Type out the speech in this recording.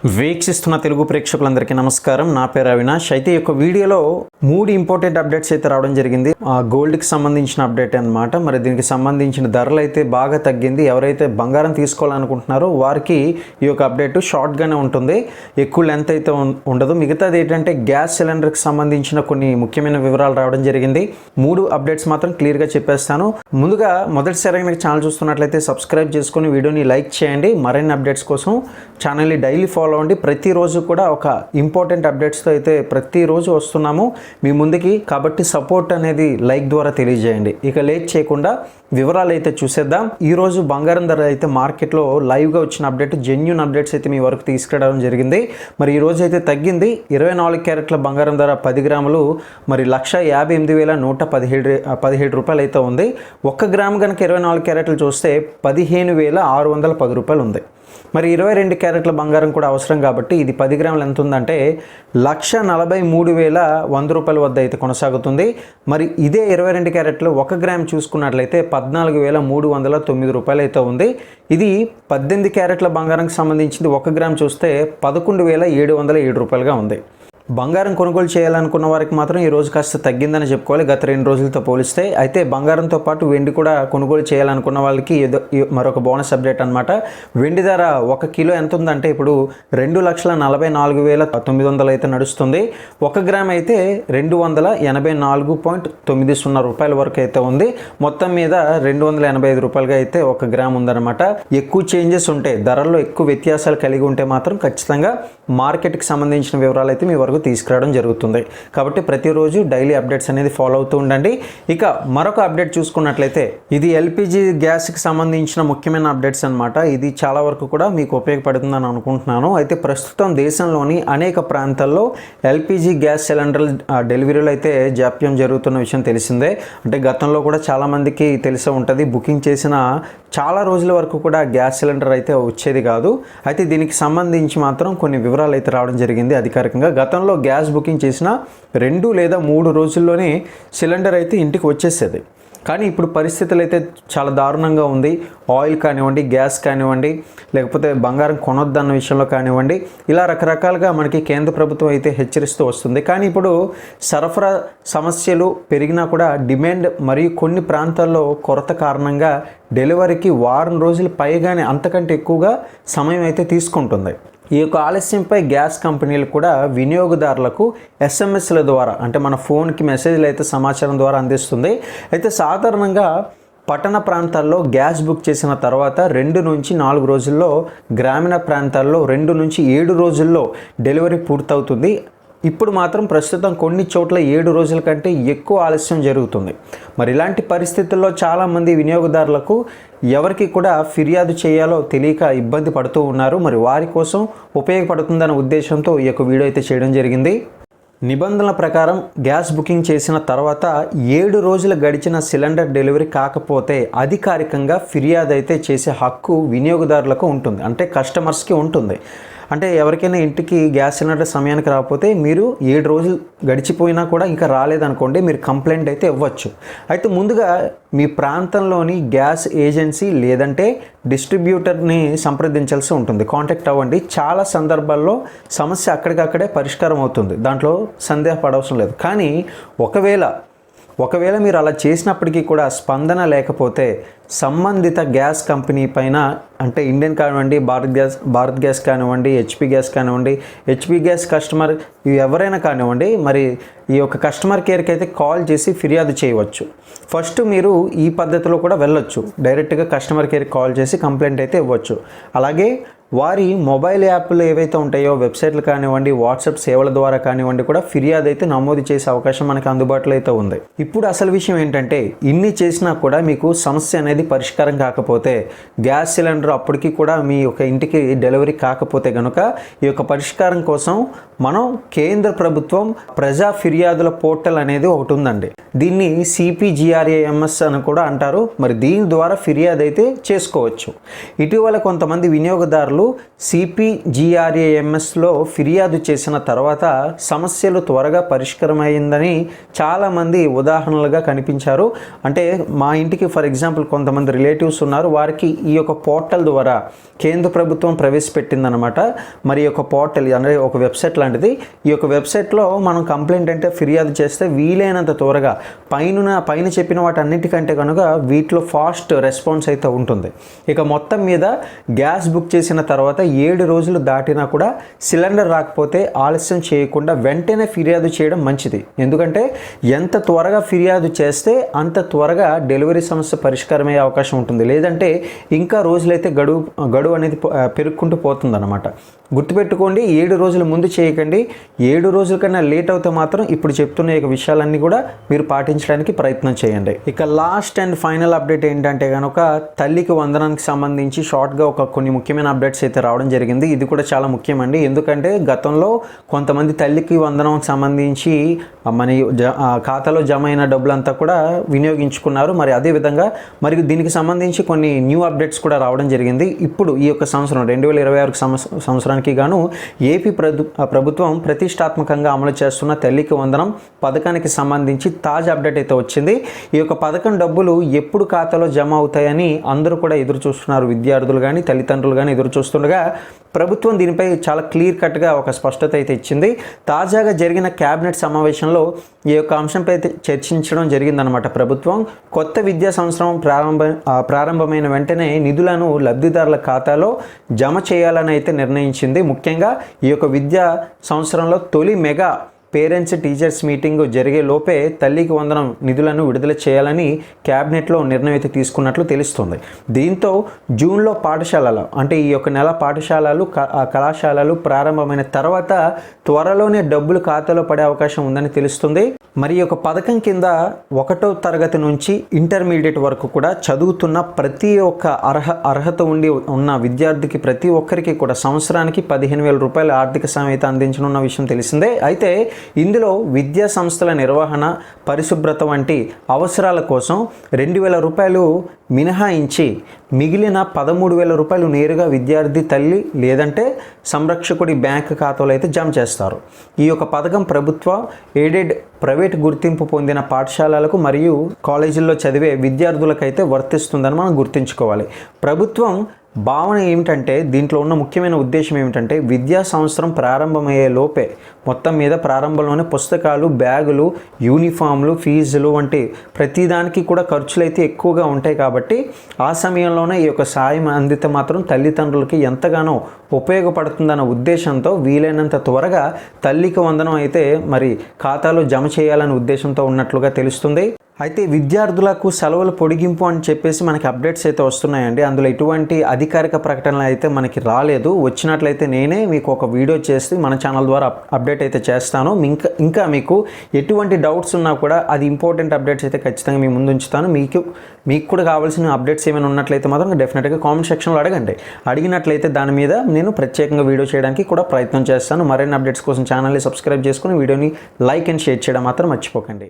వీక్షిస్తున్న తెలుగు ప్రేక్షకులందరికీ నమస్కారం. నా పేరు అవినాష్. అయితే ఈ యొక్క వీడియోలో 3 ఇంపార్టెంట్ అప్డేట్స్ అయితే రావడం జరిగింది. గోల్డ్కి సంబంధించిన అప్డేట్ అన్నమాట. మరి దీనికి సంబంధించిన ధరలు అయితే బాగా తగ్గింది. ఎవరైతే బంగారం తీసుకోవాలనుకుంటున్నారో వారికి ఈ యొక్క అప్డేట్ షార్ట్గానే ఉంటుంది, ఎక్కువ లెంత్ అయితే ఉండదు. మిగతాది ఏంటంటే గ్యాస్ సిలిండర్కి సంబంధించిన కొన్ని ముఖ్యమైన వివరాలు రావడం జరిగింది. 3 అప్డేట్స్ మాత్రం క్లియర్గా చెప్పేస్తాను. ముందుగా మొదటిసారిగా మీకు ఛానల్ చూస్తున్నట్లయితే సబ్స్క్రైబ్ చేసుకొని వీడియోని లైక్ చేయండి. మరిన్ని అప్డేట్స్ కోసం ఛానల్ని డైలీ ఫాలో అవ్వండి. ప్రతిరోజు కూడా ఒక ఇంపార్టెంట్ అప్డేట్స్తో అయితే ప్రతిరోజు వస్తున్నాము మీ ముందుకి. కాబట్టి సపోర్ట్ అనేది లైక్ ద్వారా తెలియజేయండి. ఇక లేట్ చేయకుండా వివరాలు అయితే చూసేద్దాం. ఈరోజు బంగారం ధర అయితే మార్కెట్లో లైవ్గా వచ్చిన అప్డేట్, జెన్యూన్ అప్డేట్స్ అయితే మీ వరకు తీసుకురావడం జరిగింది. మరి ఈరోజు అయితే తగ్గింది. 24 క్యారెట్ల బంగారం ధర 10 గ్రాములు మరి 1,58,117 రూపాయలు అయితే ఉంది. 1 గ్రాము కనుక 24 క్యారెట్లు చూస్తే 15,610 రూపాయలు ఉంది. మరి 22 క్యారెట్ల బంగారం కూడా అవసరం కాబట్టి ఇది 10 గ్రాములు ఎంత ఉందంటే 1,43,100 రూపాయల వద్ద అయితే కొనసాగుతుంది. మరి ఇదే 22 క్యారెట్లు 1 గ్రామ్ చూసుకున్నట్లయితే 14,309 రూపాయలు అయితే ఉంది. ఇది 18 క్యారెట్ల బంగారంకి సంబంధించింది 1 గ్రామ్ చూస్తే 11,707 రూపాయలుగా ఉంది. బంగారం కొనుగోలు చేయాలనుకున్న వారికి మాత్రం ఈరోజు కాస్త తగ్గిందని చెప్పుకోవాలి గత 2 రోజులతో పోలిస్తే. అయితే బంగారంతో పాటు వెండి కూడా కొనుగోలు చేయాలనుకున్న వాళ్ళకి మరొక బోనస్ అప్డేట్ అనమాట. వెండి ధర 1 కిలో ఎంత ఉందంటే ఇప్పుడు 2,44,900 అయితే నడుస్తుంది. 1 గ్రామ్ అయితే 284.90 రూపాయల వరకు అయితే ఉంది. మొత్తం మీద 285 రూపాయలుగా అయితే 1 గ్రామ్ ఉందన్నమాట. ఎక్కువ చేంజెస్ ఉంటే, ధరల్లో ఎక్కువ వ్యత్యాసాలు కలిగి ఉంటే మాత్రం ఖచ్చితంగా మార్కెట్కి సంబంధించిన వివరాలు అయితే మీ వరకు తీసుకురావడం జరుగుతుంది. కాబట్టి ప్రతిరోజు డైలీ అప్డేట్స్ అనేది ఫాలో అవుతూ ఉండండి. ఇక మరొక అప్డేట్ చూసుకున్నట్లయితే ఇది ఎల్పిజి గ్యాస్కి సంబంధించిన ముఖ్యమైన అప్డేట్స్ అనమాట. ఇది చాలా వరకు కూడా మీకు ఉపయోగపడుతుందని అనుకుంటున్నాను. అయితే ప్రస్తుతం దేశంలోని అనేక ప్రాంతాల్లో ఎల్పిజి గ్యాస్ సిలిండర్ డెలివరీలు అయితే జాప్యం జరుగుతున్న విషయం తెలిసిందే. అంటే గతంలో కూడా చాలామందికి తెలిసే ఉంటుంది. బుకింగ్ చేసిన చాలా రోజుల వరకు కూడా గ్యాస్ సిలిండర్ అయితే వచ్చేది కాదు. అయితే దీనికి సంబంధించి మాత్రం కొన్ని వివరాలు అయితే రావడం జరిగింది అధికారికంగా. గతంలో గ్యాస్ బుకింగ్ చేసిన 2 లేదా 3 రోజుల్లోనే సిలిండర్ అయితే ఇంటికి వచ్చేసేది. కానీ ఇప్పుడు పరిస్థితులు అయితే చాలా దారుణంగా ఉంది. ఆయిల్ కానివ్వండి, గ్యాస్ కానివ్వండి, లేకపోతే బంగారం కొనొద్దన్న విషయంలో కానివ్వండి, ఇలా రకరకాలుగా మనకి కేంద్ర ప్రభుత్వం అయితే హెచ్చరిస్తూ వస్తుంది. కానీ ఇప్పుడు సరఫరా సమస్యలు పెరిగినా కూడా డిమాండ్ మరియు కొన్ని ప్రాంతాల్లో కొరత కారణంగా డెలివరీకి వారం రోజులు పైగానే అంతకంటే ఎక్కువగా సమయం అయితే తీసుకుంటుంది. ఈ యొక్క ఆలస్యంపై గ్యాస్ కంపెనీలు కూడా వినియోగదారులకు ఎస్ఎంఎస్ల ద్వారా, అంటే మన ఫోన్కి మెసేజ్లు అయితే సమాచారం ద్వారా అందిస్తుంది. అయితే సాధారణంగా పట్టణ ప్రాంతాల్లో గ్యాస్ బుక్ చేసిన తర్వాత 2 నుంచి 4 రోజుల్లో, గ్రామీణ ప్రాంతాల్లో 2 నుంచి 7 రోజుల్లో డెలివరీ పూర్తవుతుంది. ఇప్పుడు మాత్రం ప్రస్తుతం కొన్ని చోట్ల 7 రోజుల కంటే ఎక్కువ ఆలస్యం జరుగుతుంది. మరి ఇలాంటి పరిస్థితుల్లో చాలామంది వినియోగదారులకు ఎవరికి కూడా ఫిర్యాదు చేయాలో తెలియక ఇబ్బంది పడుతూ ఉన్నారు. మరి వారి కోసం ఉపయోగపడుతుందన్న ఉద్దేశంతో ఈ యొక్క వీడియో అయితే చేయడం జరిగింది. నిబంధనల ప్రకారం గ్యాస్ బుకింగ్ చేసిన తర్వాత 7 రోజులు గడిచిన సిలిండర్ డెలివరీ కాకపోతే అధికారికంగా ఫిర్యాదు అయితే చేసే హక్కు వినియోగదారులకు ఉంటుంది, అంటే కస్టమర్స్కి ఉంటుంది. అంటే ఎవరికైనా ఇంటికి గ్యాస్ సిలిండర్ సమయానికి రాకపోతే మీరు 7 రోజులు గడిచిపోయినా కూడా ఇంకా రాలేదనుకోండి, మీరు కంప్లైంట్ అయితే ఇవ్వచ్చు. అయితే ముందుగా మీ ప్రాంతంలోని గ్యాస్ ఏజెన్సీ లేదంటే డిస్ట్రిబ్యూటర్ని సంప్రదించాల్సి ఉంటుంది, కాంటాక్ట్ అవ్వండి. చాలా సందర్భాల్లో సమస్య అక్కడికక్కడే పరిష్కారం అవుతుంది, దాంట్లో సందేహపడవసరం లేదు. కానీ ఒకవేళ మీరు అలా చేసినప్పటికీ కూడా స్పందన లేకపోతే సంబంధిత గ్యాస్ కంపెనీ పైన, అంటే ఇండియన్ కానివ్వండి, భారత్ గ్యాస్ కానివ్వండి, హెచ్పి గ్యాస్ కానివ్వండి, హెచ్పి గ్యాస్ కస్టమర్ ఎవరైనా కానివ్వండి, మరి ఈ యొక్క కస్టమర్ కేర్కి అయితే కాల్ చేసి ఫిర్యాదు చేయవచ్చు. ఫస్ట్ మీరు ఈ పద్ధతిలో కూడా వెళ్ళొచ్చు, డైరెక్ట్గా కస్టమర్ కేర్కి కాల్ చేసి కంప్లైంట్ అయితే ఇవ్వచ్చు. అలాగే వారి మొబైల్ యాప్లు ఏవైతే ఉంటాయో, వెబ్సైట్లు కానివ్వండి, వాట్సాప్ సేవల ద్వారా కానివ్వండి కూడా ఫిర్యాదు అయితే నమోదు చేసే అవకాశం మనకు అందుబాటులో అయితే ఉంది. ఇప్పుడు అసలు విషయం ఏంటంటే, ఇన్ని చేసినా కూడా మీకు సమస్య అనేది పరిష్కారం కాకపోతే, గ్యాస్ సిలిండర్ అప్పటికి కూడా మీ యొక్క ఇంటికి డెలివరీ కాకపోతే కనుక ఈ యొక్క పరిష్కారం కోసం మనం కేంద్ర ప్రభుత్వం ప్రజా ఫిర్యాదుల పోర్టల్ అనేది ఒకటి ఉందండి. దీన్ని CPGRAMS అని కూడా అంటారు. మరి దీని ద్వారా ఫిర్యాదు అయితే చేసుకోవచ్చు. ఇటీవల కొంతమంది వినియోగదారులు CPGRAMSలో ఫిర్యాదు చేసిన తర్వాత సమస్యలు త్వరగా పరిష్కారమైందని చాలామంది ఉదాహరణలుగా కనిపించారు. అంటే మా ఇంటికి ఫర్ ఎగ్జాంపుల్ కొంతమంది రిలేటివ్స్ ఉన్నారు, వారికి ఈ యొక్క పోర్టల్ ద్వారా కేంద్ర ప్రభుత్వం ప్రవేశపెట్టిందనమాట. మరి ఈ యొక్క పోర్టల్ అంటే ఒక వెబ్సైట్ లాంటిది. ఈ యొక్క వెబ్సైట్లో మనం కంప్లైంట్ అంటే ఫిర్యాదు చేస్తే వీలైనంత త్వరగా పైన చెప్పిన వాటన్నిటికంటే కనుక వీటిలో ఫాస్ట్ రెస్పాన్స్ అయితే ఉంటుంది. ఇక మొత్తం మీద గ్యాస్ బుక్ చేసిన తర్వాత 7 రోజులు దాటినా కూడా సిలిండర్ రాకపోతే ఆలస్యం చేయకుండా వెంటనే ఫిర్యాదు చేయడం మంచిది. ఎందుకంటే ఎంత త్వరగా ఫిర్యాదు చేస్తే అంత త్వరగా డెలివరీ సమస్య పరిష్కారమయ్యే అవకాశం ఉంటుంది. లేదంటే ఇంకా రోజులైతే గడువు అనేది పెరుక్కుంటూ పోతుందన్నమాట. గుర్తుపెట్టుకోండి, 7 రోజుల ముందు చేయకండి. 7 రోజుల కన్నా లేట్ అవుతే మాత్రం ఇప్పుడు చెప్తున్న ఈ విషయాలన్నీ కూడా మీరు పాటించడానికి ప్రయత్నం చేయండి. ఇక లాస్ట్ అండ్ ఫైనల్ అప్డేట్ ఏంటంటే కనుక తల్లికి వందనానికి సంబంధించి షార్ట్గా కొన్ని ముఖ్యమైన అప్డేట్స్ అయితే రావడం జరిగింది. ఇది కూడా చాలా ముఖ్యమండి. ఎందుకంటే గతంలో కొంతమంది తల్లికి వందనానికి సంబంధించి మన ఖాతాలో జమ అయిన డబ్బులంతా కూడా వినియోగించుకున్నారు. మరి అదేవిధంగా మరి దీనికి సంబంధించి కొన్ని న్యూ అప్డేట్స్ కూడా రావడం జరిగింది. ఇప్పుడు ఈ యొక్క సంవత్సరం 2026 సంవత్సరానికి గాను ఏపీ ప్రభుత్వం ప్రతిష్టాత్మకంగా అమలు చేస్తున్న తల్లికి వందనం పథకానికి సంబంధించి తాజా అప్డేట్ అయితే వచ్చింది. ఈ యొక్క పథకం డబ్బులు ఎప్పుడు ఖాతాలో జమ అవుతాయని అందరూ కూడా ఎదురు చూస్తున్నారు. విద్యార్థులు కానీ తల్లిదండ్రులు కానీ ఎదురు చూస్తుండగా ప్రభుత్వం దీనిపై చాలా క్లియర్ కట్గా ఒక స్పష్టత అయితే ఇచ్చింది. తాజాగా జరిగిన క్యాబినెట్ సమావేశంలో ఈ యొక్క అంశంపై అయితే చర్చించడం జరిగిందనమాట. ప్రభుత్వం కొత్త విద్యా సంవత్సరం ప్రారంభమైన వెంటనే నిధులను లబ్ధిదారుల ఖాతాలో జమ చేయాలని అయితే నిర్ణయించింది. ముఖ్యంగా ఈ యొక్క విద్యా సంవత్సరంలో తొలి మెగా పేరెంట్స్ టీచర్స్ మీటింగ్ జరిగే లోపే తల్లికి వందనం నిధులను విడుదల చేయాలని క్యాబినెట్లో నిర్ణయం అయితే తీసుకున్నట్లు తెలుస్తుంది. దీంతో జూన్లో పాఠశాలలు అంటే ఈ యొక్క నెల పాఠశాలలు కళాశాలలు ప్రారంభమైన తర్వాత త్వరలోనే డబ్బులు ఖాతాలో పడే అవకాశం ఉందని తెలుస్తుంది. మరి ఈ యొక్క పథకం కింద 1వ తరగతి నుంచి ఇంటర్మీడియట్ వరకు కూడా చదువుతున్న ప్రతి ఒక్క అర్హత ఉన్న విద్యార్థికి ప్రతి ఒక్కరికి కూడా సంవత్సరానికి 15,000 రూపాయల ఆర్థిక సాయం అయితే అందించనున్న విషయం తెలిసిందే. అయితే ఇందులో విద్యా సంస్థల నిర్వహణ, పరిశుభ్రత వంటి అవసరాల కోసం 2,000 రూపాయలు మినహాయించి మిగిలిన 13,000 రూపాయలు నేరుగా విద్యార్థి తల్లి లేదంటే సంరక్షకుడి బ్యాంక్ ఖాతాలో అయితే జమ చేస్తారు. ఈ యొక్క పథకం ప్రభుత్వ ఎయిడెడ్ ప్రైవేట్ గుర్తింపు పొందిన పాఠశాలలకు మరియు కాలేజీల్లో చదివే విద్యార్థులకైతే వర్తిస్తుందని మనం గుర్తుంచుకోవాలి. ప్రభుత్వం భావన ఏమిటంటే దీంట్లో ఉన్న ముఖ్యమైన ఉద్దేశం ఏమిటంటే విద్యా సంవత్సరం ప్రారంభమయ్యే లోపే మొత్తం మీద ప్రారంభంలోనే పుస్తకాలు, బ్యాగులు, యూనిఫామ్లు, ఫీజులు వంటి ప్రతిదానికి కూడా ఖర్చులు అయితే ఎక్కువగా ఉంటాయి. కాబట్టి ఆ సమయంలోనే ఈ యొక్క సాయం అందితే మాత్రం తల్లిదండ్రులకి ఎంతగానో ఉపయోగపడుతుందన్న ఉద్దేశంతో వీలైనంత త్వరగా తల్లికి వందనం అయితే మరి ఖాతాలో జమ చేయాలనే ఉద్దేశంతో ఉన్నట్లుగా తెలుస్తుంది. అయితే విద్యార్థులకు సెలవుల పొడిగింపు అని చెప్పేసి మనకి అప్డేట్స్ అయితే వస్తున్నాయండి. అందులో ఎటువంటి అధికారిక ప్రకటనలు అయితే మనకి రాలేదు. వచ్చినట్లయితే నేనే మీకు ఒక వీడియో చేసి మన ఛానల్ ద్వారా అప్డేట్ అయితే చేస్తాను. ఇంకా మీకు ఎటువంటి డౌట్స్ ఉన్నా కూడా అది ఇంపార్టెంట్ అప్డేట్స్ అయితే ఖచ్చితంగా మీ ముందు ఉంచుతాను. మీకు కూడా కావాల్సిన అప్డేట్స్ ఏమైనా ఉన్నట్లయితే మాత్రం డెఫినెట్గా కామెంట్ సెక్షన్లో అడగండి. అడిగినట్లయితే దాని మీద నేను ప్రత్యేకంగా వీడియో చేయడానికి కూడా ప్రయత్నం చేస్తాను. మరిన్ని అప్డేట్స్ కోసం ఛానల్ని సబ్స్క్రైబ్ చేసుకుని వీడియోని లైక్ అండ్ షేర్ చేయడం మాత్రం మర్చిపోకండి.